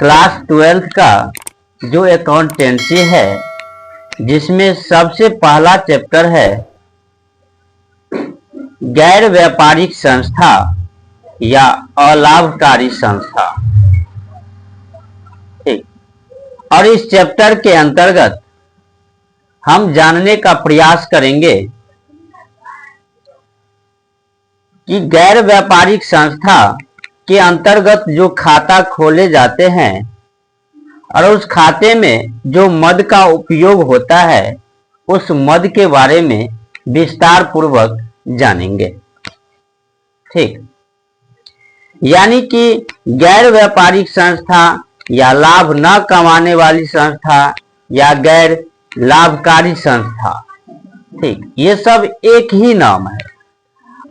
Class 12th का जो accountancy है, जिसमें सबसे पहला चैप्टर है गैर व्यापारिक संस्था या अलाभकारी संस्था। ठीक। और इस चैप्टर के अंतर्गत हम जानने का प्रयास करेंगे कि गैर व्यापारिक संस्था के अंतर्गत जो खाता खोले जाते हैं और उस खाते में जो मद का उपयोग होता है, उस मद के बारे में विस्तार पूर्वक जानेंगे। ठीक। यानी कि गैर व्यापारिक संस्था या लाभ न कमाने वाली संस्था या गैर लाभकारी संस्था, ठीक, ये सब एक ही नाम है।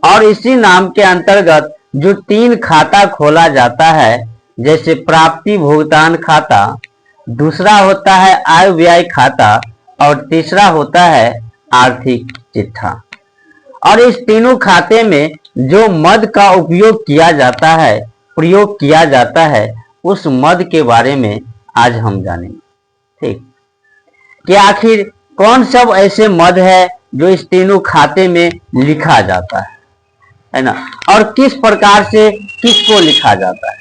और इसी नाम के अंतर्गत जो 3 खाता खोला जाता है, जैसे प्राप्ति भुगतान खाता, दूसरा होता है आय व्यय खाता और तीसरा होता है आर्थिक चिट्ठा। और इस तीनों खाते में जो मद का उपयोग किया जाता है, प्रयोग किया जाता है, उस मद के बारे में आज हम जानेंगे। ठीक। कि आखिर कौन सब ऐसे मद है जो इस तीनों खाते में लिखा जाता है ना, और किस प्रकार से किसको लिखा जाता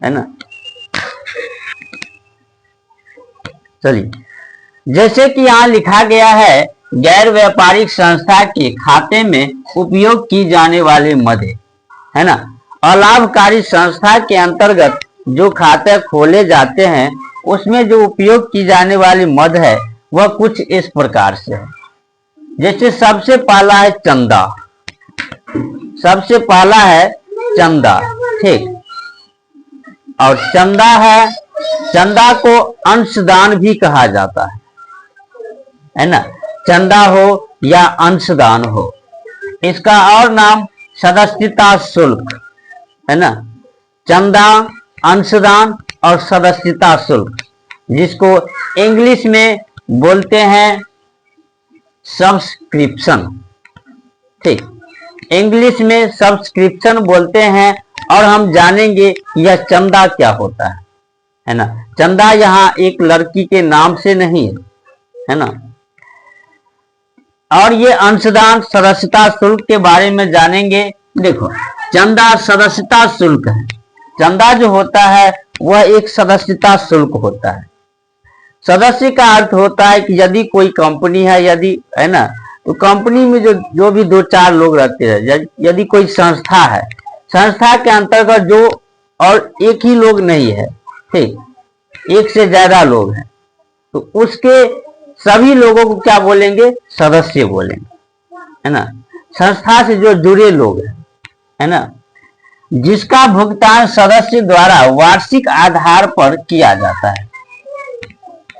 है ना। चलिए, जैसे कि यहां लिखा गया है, गैर व्यापारिक संस्था के खाते में उपयोग की जाने वाले मद है ना। अलाभकारी संस्था के अंतर्गत जो खाते खोले जाते हैं, उसमें जो उपयोग की जाने वाली मद है वह कुछ इस प्रकार से है। जैसे सबसे पहला है चंदा। सबसे पहला है चंदा। ठीक। और चंदा है, चंदा को अंशदान भी कहा जाता है ना। चंदा हो या अंशदान हो, इसका और नाम सदस्यता शुल्क है ना। चंदा, अंशदान और सदस्यता शुल्क, जिसको इंग्लिश में बोलते हैं सब्सक्रिप्शन। ठीक। इंग्लिश में सब्सक्रिप्शन बोलते हैं। और हम जानेंगे यह चंदा क्या होता है ना। चंदा यहाँ एक लड़की के नाम से नहीं है ना। और ये अंशदान, सदस्यता शुल्क के बारे में जानेंगे। देखो, चंदा सदस्यता शुल्क है। चंदा जो होता है वह एक सदस्यता शुल्क होता है। सदस्य का अर्थ होता है कि यदि कोई कंपनी है, यदि है ना, तो कंपनी में जो भी 2-4 लोग रहते हैं, यदि कोई संस्था है, संस्था के अंतर्गत जो और एक ही लोग नहीं है, ठीक, एक से ज्यादा लोग हैं, तो उसके सभी लोगों को क्या बोलेंगे? सदस्य बोलेंगे, है ना। संस्था से जो जुड़े लोग हैं, है ना, जिसका भुगतान सदस्य द्वारा वार्षिक आधार पर किया जाता है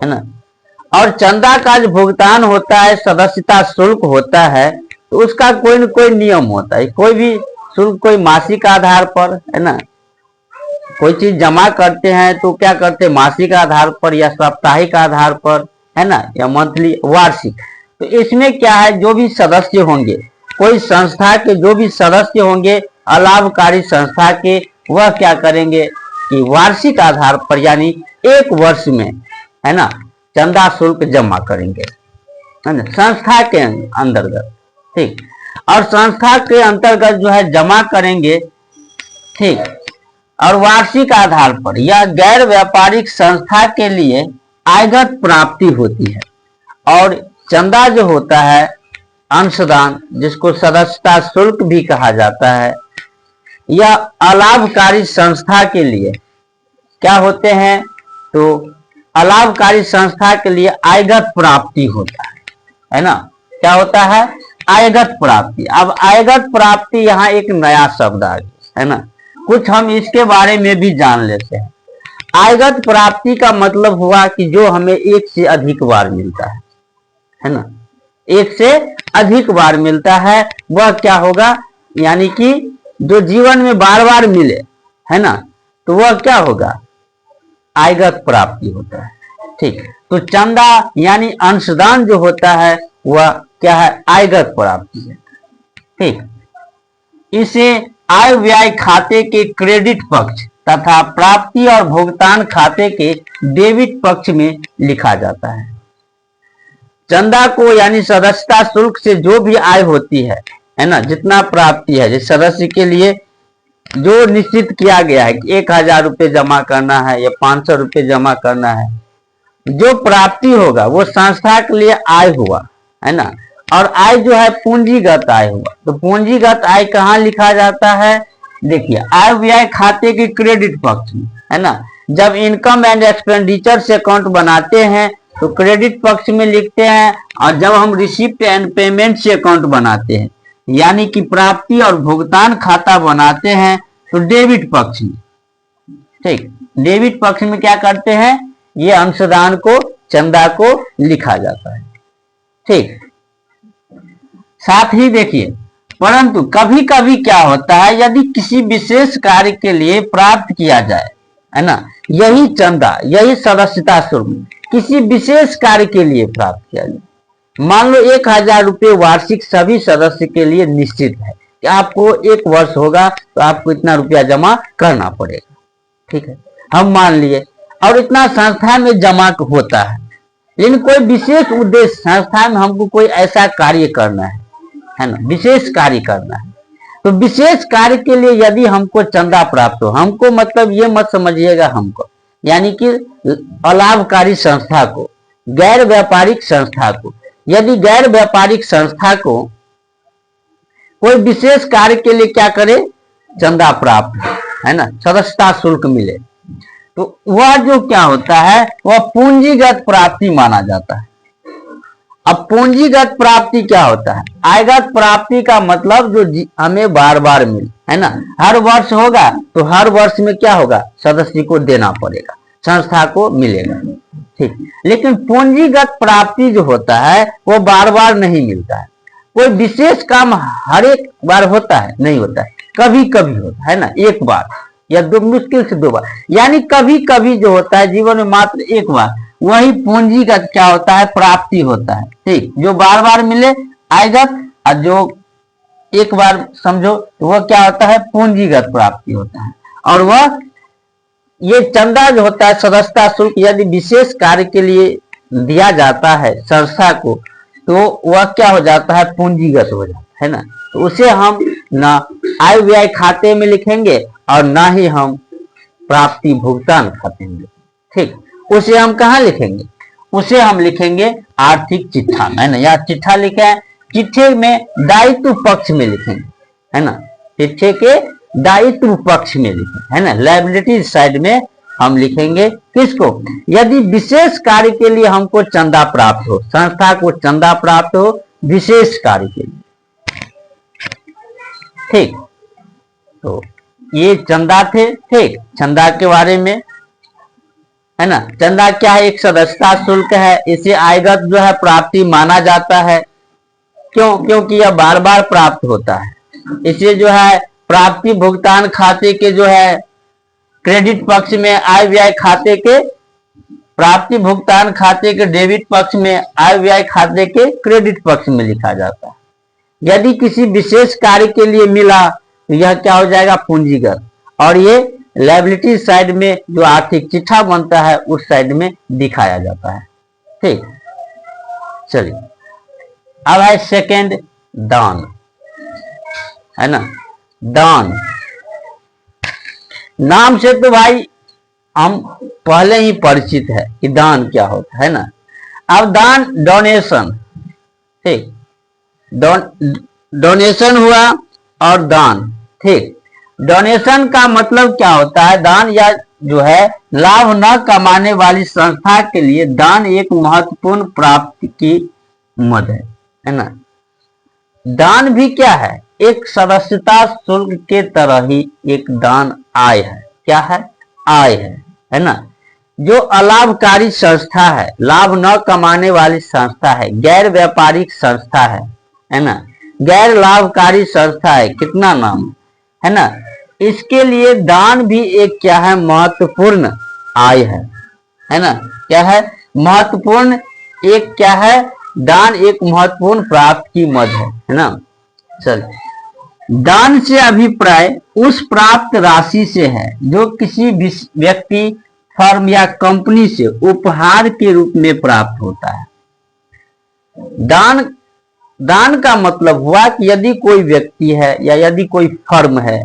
ना। और चंदा का जो भुगतान होता है, सदस्यता शुल्क होता है, तो उसका कोई न कोई नियम होता है। कोई भी शुल्क कोई मासिक आधार पर, है ना, कोई चीज जमा करते हैं तो क्या करते हैं, मासिक आधार पर या साप्ताहिक आधार पर, है ना, या मंथली, वार्षिक। तो इसमें क्या है, जो भी सदस्य होंगे, कोई संस्था के जो भी सदस्य होंगे अलाभकारी संस्था के, वह क्या करेंगे कि वार्षिक आधार पर, यानी 1 वर्ष में, है ना, चंदा शुल्क जमा करेंगे, है ना, संस्था के अंतर्गत। ठीक। और संस्था के अंतर्गत जो है जमा करेंगे। ठीक। और वार्षिक आधार पर या गैर व्यापारिक संस्था के लिए आयगत प्राप्ति होती है। और चंदा जो होता है, अंशदान, जिसको सदस्यता शुल्क भी कहा जाता है, यह अलाभकारी संस्था के लिए क्या होते हैं, तो अलाभकारी संस्था के लिए आयगत प्राप्ति होता है ना। क्या होता है? आयगत प्राप्ति। अब आयगत प्राप्ति यहाँ एक नया शब्द आ गया, है ना। कुछ हम इसके बारे में भी जान लेते हैं। आयगत प्राप्ति का मतलब हुआ कि जो हमें एक से अधिक बार मिलता है ना, एक से अधिक बार मिलता है, वह क्या होगा, यानी कि जो जीवन में बार बार मिले, है ना, तो वह क्या होगा, आयगत प्राप्ति होता है। ठीक। तो चंदा यानी अंशदान जो होता है वह क्या है, आयगत प्राप्ति है। ठीक। इसे आय व्यय खाते के क्रेडिट पक्ष तथा प्राप्ति और भुगतान खाते के डेबिट पक्ष में लिखा जाता है। चंदा को यानी सदस्यता शुल्क से जो भी आय होती है ना, जितना प्राप्ति है, जिस सदस्य के लिए जो निश्चित किया गया है कि 1000 रुपये जमा करना है या 500 रुपये जमा करना है, जो प्राप्ति होगा वो संस्था के लिए आय हुआ है ना। और आय जो है पूंजीगत आय हुआ। तो पूंजीगत आय कहाँ लिखा जाता है? देखिए, आय व्यय खाते के क्रेडिट पक्ष में, है ना। जब इनकम एंड एक्सपेंडिचर से अकाउंट बनाते हैं तो क्रेडिट पक्ष में लिखते हैं, और जब हम रिसिप्ट एंड पेमेंट से अकाउंट बनाते हैं यानी कि प्राप्ति और भुगतान खाता बनाते हैं तो डेबिट पक्ष में। ठीक, डेबिट पक्ष में क्या करते हैं? ये अंशदान को, चंदा को लिखा जाता है। ठीक, साथ ही देखिए, परंतु कभी कभी क्या होता है, यदि किसी विशेष कार्य के लिए प्राप्त किया जाए, है ना, यही चंदा, यही सदस्यता शुल्क किसी विशेष कार्य के लिए प्राप्त किया जाए। मान लो 1000 रुपये वार्षिक सभी सदस्य के लिए निश्चित है कि आपको 1 वर्ष होगा तो आपको इतना रुपया जमा करना पड़ेगा। ठीक है, हम मान लिए, और इतना संस्था में जमा होता है, लेकिन कोई विशेष उद्देश्य, संस्था में हमको कोई ऐसा कार्य करना है ना, विशेष कार्य करना है। तो विशेष कार्य के लिए यदि हमको चंदा प्राप्त हो, हमको मतलब ये मत समझिएगा हमको, यानी कि अलाभकारी संस्था को, गैर व्यापारिक संस्था को, यदि गैर व्यापारिक संस्था को कोई विशेष कार्य के लिए क्या करे, चंदा प्राप्त है ना, सदस्यता शुल्क मिले, तो वह जो क्या होता है, वह पूंजीगत प्राप्ति माना जाता है। अब पूंजीगत प्राप्ति क्या होता है? आयगत प्राप्ति का मतलब जो हमें बार बार मिले, है ना, हर वर्ष होगा तो हर वर्ष में क्या होगा, सदस्य को देना पड़ेगा, संस्था को मिलेगा। ठीक, लेकिन पूंजीगत प्राप्ति जो होता है वो बार बार नहीं मिलता है। कोई विशेष काम हर एक बार होता है? नहीं होता है, कभी कभी होता है ना, 1 बार या 2, मुश्किल से 2 बार, यानी कभी कभी जो होता है जीवन में मात्र 1 बार, वही पूंजीगत क्या होता है, प्राप्ति होता है। ठीक, जो बार बार मिले आयगत, और जो 1 बार समझो तो वह क्या होता है, पूंजीगत प्राप्ति होता है। और वह ये चंदा जो होता है, सदस्यता शुल्क, यदि विशेष कार्य के लिए दिया जाता है संस्था को तो वह क्या हो जाता है, पूंजीगत हो जाता है ना। तो उसे हम ना आय व्यय खाते में लिखेंगे और ना ही हम प्राप्ति भुगतान खाते में। ठीक, उसे हम कहाँ लिखेंगे? उसे हम लिखेंगे आर्थिक चिट्ठा में, है ना। या चिट्ठा लिखा है, चिट्ठे में दायित्व पक्ष में लिखेंगे, है ना, चिट्ठे के दायित्व पक्ष में लिखेंगे, है ना, लायबिलिटी साइड में हम लिखेंगे किसको? यदि विशेष कार्य के लिए हमको चंदा प्राप्त हो, संस्था को चंदा प्राप्त हो विशेष कार्य के लिए। ठीक, तो ये चंदा थे। ठीक, चंदा के बारे में, है ना, चंदा क्या है, एक सदस्यता शुल्क है, इसे आयगत जो है प्राप्ति माना जाता है। क्यों? क्योंकि यह बार बार प्राप्त होता है। इसे जो है प्राप्ति भुगतान खाते के जो है क्रेडिट पक्ष में, आय व्यय खाते के प्राप्ति भुगतान खाते के डेबिट पक्ष में, आय व्यय खाते के क्रेडिट पक्ष में लिखा जाता है। यदि किसी विशेष कार्य के लिए मिला तो यह क्या हो जाएगा, पूंजीगत, और ये लायबिलिटी साइड में जो आर्थिक चिट्ठा बनता है उस साइड में दिखाया जाता है। ठीक, चलिए अब है सेकेंड, दान, है ना। दान नाम से तो भाई हम पहले ही परिचित है कि दान क्या होता है ना। अब दान, डोनेशन, ठीक, डोनेशन हुआ और दान। ठीक, डोनेशन का मतलब क्या होता है, दान या जो है लाभ न कमाने वाली संस्था के लिए दान एक महत्वपूर्ण प्राप्ति की मद है ना। दान भी क्या है, एक सदस्यता शुल्क के तरह ही एक दान आय है। क्या है? आय है ना। जो अलाभकारी संस्था है, लाभ न कमाने वाली संस्था है, गैर व्यापारिक संस्था है ना, गैर लाभकारी संस्था है, कितना नाम है ना, इसके लिए दान भी एक क्या है, महत्वपूर्ण आय है ना। क्या है? महत्वपूर्ण, एक क्या है, दान एक महत्वपूर्ण प्राप्त की मद है ना। चल दान से अभिप्राय उस प्राप्त राशि से है जो किसी व्यक्ति, फर्म या कंपनी से उपहार के रूप में प्राप्त होता है। दान का मतलब हुआ कि यदि कोई व्यक्ति है या यदि कोई फर्म है,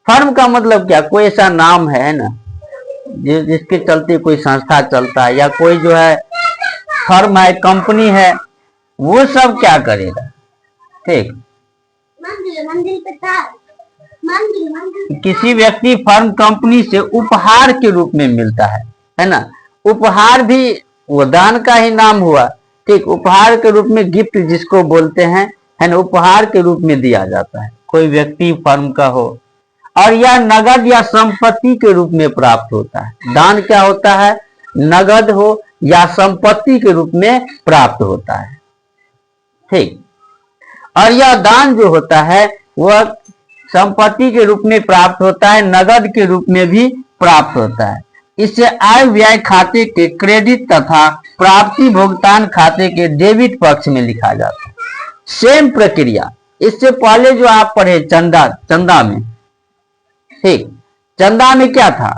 फर्म का मतलब क्या, कोई ऐसा नाम है ना जिसके चलते कोई संस्था चलता है, या कोई जो है फर्म है, कंपनी है, वो सब क्या करेगा, ठीक, किसी व्यक्ति, फर्म, कंपनी से उपहार के रूप में मिलता है ना। उपहार भी वो दान का ही नाम हुआ, ठीक। उपहार के रूप में गिफ्ट जिसको बोलते हैं, है ना, उपहार के रूप में दिया जाता है, कोई व्यक्ति फर्म का हो, और यह नगद या संपत्ति के रूप में प्राप्त होता है। दान क्या होता है, नगद हो या संपत्ति के रूप में प्राप्त होता है, ठीक। और यह दान जो होता है वह संपत्ति के रूप में प्राप्त होता है, नगद के रूप में भी प्राप्त होता है। इसे आय व्यय खाते के क्रेडिट तथा प्राप्ति भुगतान खाते के डेबिट पक्ष में लिखा जाता है। सेम प्रक्रिया, इससे पहले जो आप पढ़े चंदा में, ठीक, चंदा में क्या था,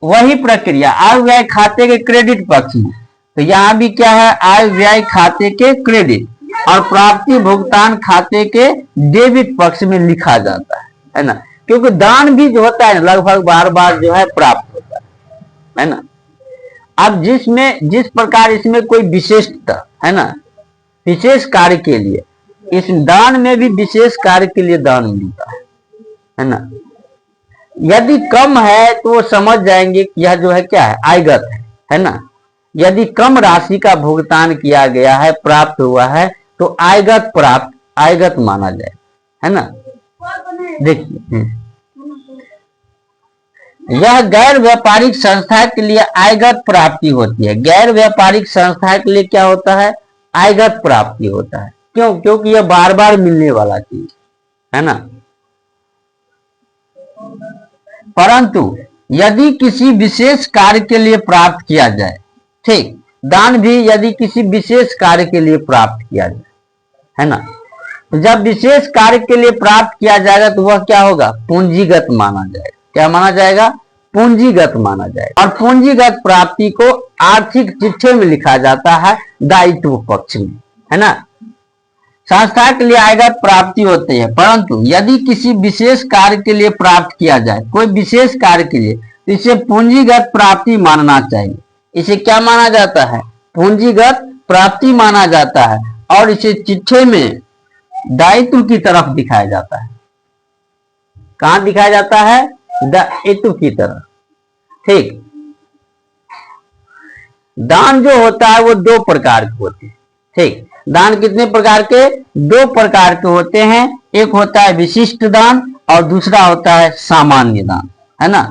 वही प्रक्रिया आय व्यय खाते के क्रेडिट पक्ष में। तो यहां भी क्या है, आय व्यय खाते के क्रेडिट और प्राप्ति भुगतान खाते के डेबिट पक्ष में लिखा जाता है ना, क्योंकि दान भी जो होता है लगभग बार बार जो है प्राप्त होता है ना। अब जिस प्रकार इसमें कोई विशेषता है ना, विशेष कार्य के लिए, इस दान में भी विशेष कार्य के लिए दान मिलता है ना। यदि कम है तो वो समझ जाएंगे कि यह जो है क्या है, आयगत है ना। यदि कम राशि का भुगतान किया गया है, प्राप्त हुआ है, तो आयगत माना जाए, है ना। देखिए, यह गैर व्यापारिक संस्था के लिए आयगत प्राप्ति होती है। गैर व्यापारिक संस्था के लिए क्या होता है, आयगत प्राप्ति होता है। क्यों, क्योंकि यह बार बार मिलने वाला चीज है ना। परंतु यदि किसी विशेष कार्य के लिए प्राप्त किया जाए, ठीक, दान भी यदि किसी विशेष कार्य के लिए प्राप्त किया जाए, है ना, तो जब विशेष कार्य के लिए प्राप्त किया जाएगा तो वह क्या होगा, पूंजीगत माना जाएगा। क्या माना जाएगा, पूंजीगत माना जाएगा। और पूंजीगत प्राप्ति को आर्थिक चिट्ठे में लिखा जाता है, दायित्व पक्ष में, है ना। संस्था के लिए आयगत प्राप्ति होती है, परंतु यदि किसी विशेष कार्य के लिए प्राप्त किया जाए, कोई विशेष कार्य के लिए, तो इसे पूंजीगत प्राप्ति मानना चाहिए। इसे क्या माना जाता है, पूंजीगत प्राप्ति माना जाता है, और इसे चिट्ठे में दायित्व की तरफ दिखाया जाता है। कहां दिखाया जाता है, दायित्व की तरफ, ठीक। दान जो होता है वो दो प्रकार के होते हैं, ठीक। दान कितने प्रकार के, दो प्रकार के होते हैं। एक होता है विशिष्ट दान और दूसरा होता है सामान्य दान, है ना।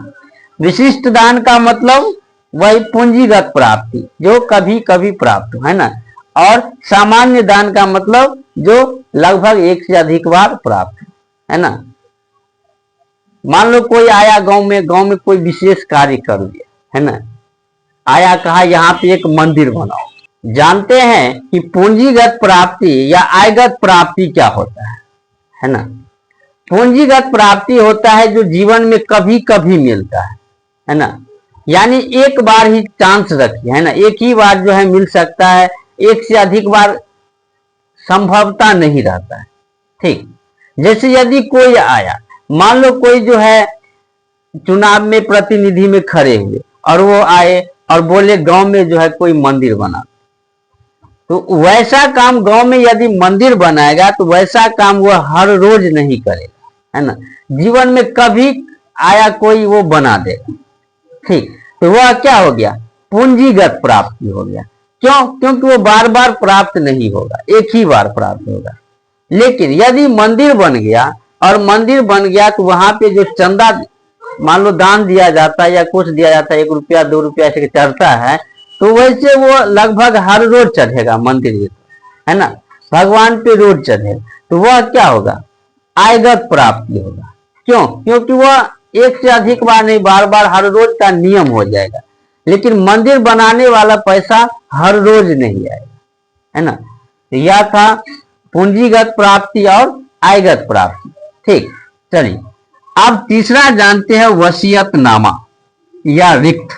विशिष्ट दान का मतलब वही पूंजीगत प्राप्ति जो कभी कभी प्राप्त हो, है ना। और सामान्य दान का मतलब जो लगभग एक से अधिक बार प्राप्त है ना। मान लो कोई आया गांव में कोई विशेष कार्य कर दिया, है ना, आया, कहा यहाँ पे एक मंदिर बनाओ। जानते हैं कि पूंजीगत प्राप्ति या आयगत प्राप्ति क्या होता है ना। पूंजीगत प्राप्ति होता है जो जीवन में कभी कभी मिलता है ना, यानी एक बार ही चांस रखिए, है ना, एक ही बार जो है मिल सकता है, एक से अधिक बार संभवता नहीं रहता है, ठीक। जैसे यदि कोई आया, मान लो कोई जो है चुनाव में प्रतिनिधि में खड़े हुए और वो आए और बोले गांव में जो है कोई मंदिर बना, तो वैसा काम गांव में यदि मंदिर बनाएगा तो वैसा काम वह हर रोज नहीं करेगा, है ना। जीवन में कभी आया कोई वो बना देगा, ठीक। तो वह क्या हो गया, पूंजीगत प्राप्ति हो गया। क्यों, क्योंकि वो बार बार प्राप्त नहीं होगा, एक ही बार प्राप्त होगा। लेकिन यदि मंदिर बन गया और मंदिर बन गया तो वहां पे जो चंदा मान लो दान दिया जाता है या कुछ दिया जाता है, 1 रुपया 2 रुपया ऐसे चढ़ता है, तो वैसे वो लगभग हर रोज चढ़ेगा मंदिर, है ना, भगवान पे रोज चढ़ेगा, तो वह क्या होगा, आयगत प्राप्ति होगा। क्यों, क्योंकि वह एक से अधिक बार नहीं, बार बार हर रोज का नियम हो जाएगा। लेकिन मंदिर बनाने वाला पैसा हर रोज नहीं आएगा, है ना। यह था पूंजीगत प्राप्ति और आयगत प्राप्ति। ठीक, चलिए अब तीसरा जानते हैं वसीयतनामा या रिक्त,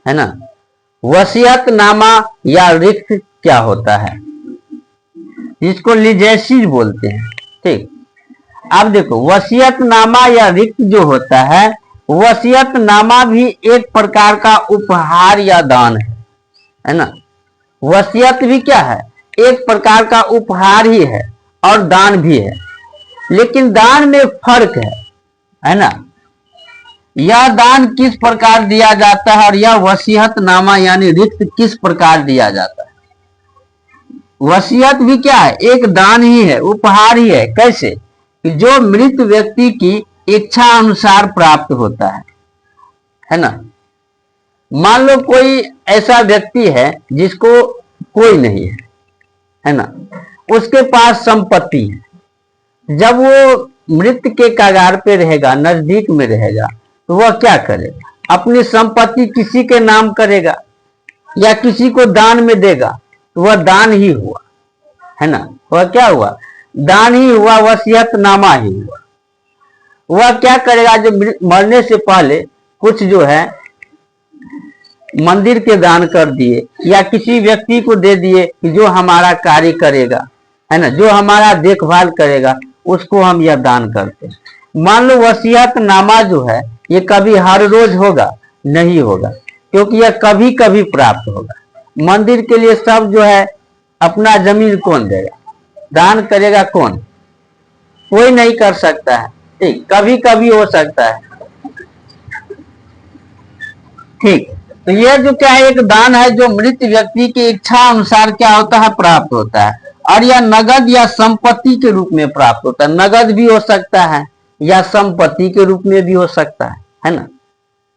है ना। वसीयतनामा या रिक्त क्या होता है, इसको लीजेसीज बोलते हैं। ठीक, अब देखो वसीयतनामा या रिक्त जो होता है, वसीयतनामा भी एक प्रकार का उपहार या दान है ना। वसीयत भी क्या है, एक प्रकार का उपहार ही है और दान भी है, लेकिन दान में फर्क है ना। यह दान किस प्रकार दिया जाता है और यह वसीयतनामा यानी रिक्त किस प्रकार दिया जाता है। वसीयत भी क्या है, एक दान ही है, उपहार ही है। कैसे, कि जो मृत व्यक्ति की इच्छा अनुसार प्राप्त होता है ना। मान लो कोई ऐसा व्यक्ति है जिसको कोई नहीं है ना, उसके पास संपत्ति है। जब वो मृत्यु के कगार पे रहेगा, नजदीक में रहेगा, तो वह क्या करेगा, अपनी संपत्ति किसी के नाम करेगा या किसी को दान में देगा, तो वह दान ही हुआ, है ना। वह क्या हुआ, दान ही हुआ, वसीयतनामा ही हुआ। वह क्या करेगा, जो मरने से पहले कुछ जो है मंदिर के दान कर दिए या किसी व्यक्ति को दे दिए कि जो हमारा कार्य करेगा, है ना, जो हमारा देखभाल करेगा, उसको हम यह दान करते हैं। मान लो वसीयतनामा जो है ये कभी हर रोज होगा नहीं होगा, क्योंकि यह कभी कभी प्राप्त होगा। मंदिर के लिए सब जो है अपना जमीन कौन देगा, दान करेगा कौन, कोई नहीं कर सकता है। ठीक, कभी कभी हो सकता है। ठीक, तो यह जो क्या है, एक दान है जो मृत व्यक्ति की इच्छा अनुसार क्या होता है, प्राप्त होता है। और यह नगद या संपत्ति के रूप में प्राप्त होता है। नगद भी हो सकता है या संपत्ति के रूप में भी हो सकता है ना।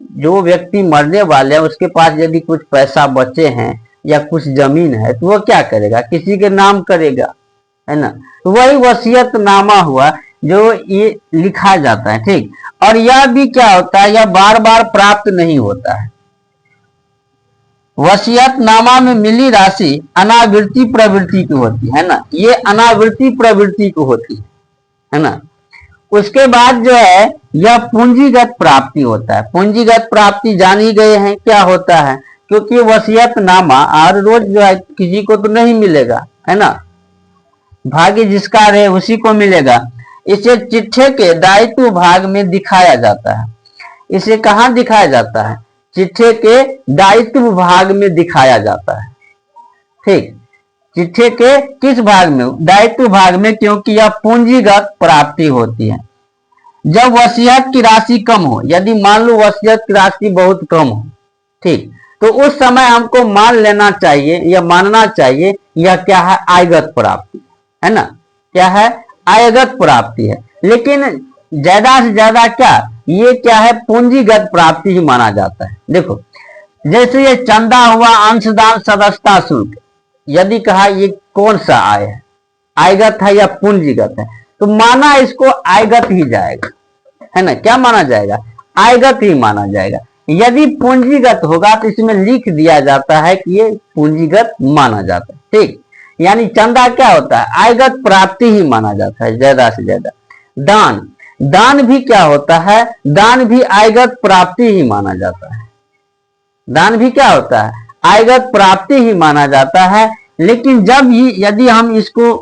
जो व्यक्ति मरने वाले हैं उसके पास यदि कुछ पैसा बचे हैं या कुछ जमीन है, तो वह क्या करेगा, किसी के नाम करेगा, है ना। तो वही वसीयतनामा हुआ जो ये लिखा जाता है। ठीक, और यह भी क्या होता है, यह बार बार प्राप्त नहीं होता है। वसीयतनामा में मिली राशि अनावृत्ति प्रवृत्ति की होती है ना, ये अनावृत्ति प्रवृत्ति की होती है ना। उसके बाद जो है यह पूंजीगत प्राप्ति होता है। पूंजीगत प्राप्ति जान ही गए हैं क्या होता है, क्योंकि वसीयतनामा हर रोज जो है किसी को तो नहीं मिलेगा, है ना। भाग्य जिसका रहे उसी को मिलेगा। इसे चिट्ठे के दायित्व भाग में दिखाया जाता है। इसे कहाँ दिखाया जाता है, चिट्ठे के दायित्व भाग में दिखाया जाता है। ठीक, चिट्ठे के किस भाग में, दायित्व भाग में, क्योंकि यह पूंजीगत प्राप्ति होती है। जब वसीयत की राशि कम हो, यदि मान लो वसीयत की राशि बहुत कम हो, ठीक, तो उस समय हमको मान लेना चाहिए या मानना चाहिए यह क्या है, आयगत प्राप्ति है ना। क्या है, आयगत प्राप्ति है। लेकिन ज्यादा से ज्यादा क्या, ये क्या है, पूंजीगत प्राप्ति ही माना जाता है। देखो जैसे ये चंदा हुआ, अंशदान, सदस्यता शुल्क, यदि कहा ये कौन सा आय है, आयगत है या पूंजीगत है, तो माना इसको आयगत ही जाएगा, है ना। क्या माना जाएगा, आयगत ही माना जाएगा। यदि पूंजीगत होगा तो इसमें लिख दिया जाता है कि ये पूंजीगत माना जाता है। ठीक, यानी चंदा क्या होता है, आयगत प्राप्ति ही माना जाता है ज्यादा से ज्यादा। दान, दान भी क्या होता है, दान भी आयगत प्राप्ति ही माना जाता है। दान भी क्या होता है, आयगत प्राप्ति ही माना जाता है। लेकिन जब यदि हम इसको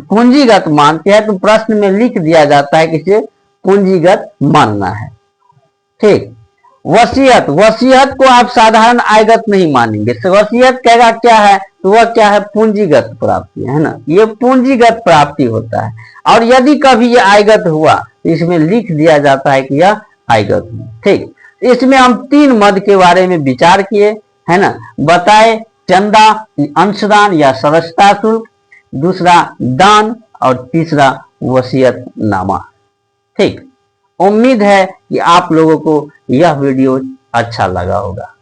पूंजीगत मानते हैं तो प्रश्न में लिख दिया जाता है कि इसे पूंजीगत मानना है। ठीक, वसीयत, वसीयत को आप साधारण आयगत नहीं मानेंगे। वसीयत कहेगा क्या है, तो वह क्या है, पूंजीगत प्राप्ति है ना, ये पूंजीगत प्राप्ति होता है। और यदि कभी ये आयगत हुआ तो इसमें लिख दिया जाता है कि यह आयगत हुआ। ठीक, इसमें हम 3 मद के बारे में विचार किए, है ना, बताए, चंदा, अंशदान या सदस्यता शुल्क, दूसरा दान और तीसरा वसीयतनामा। ठीक, उम्मीद है कि आप लोगों को यह वीडियो अच्छा लगा होगा।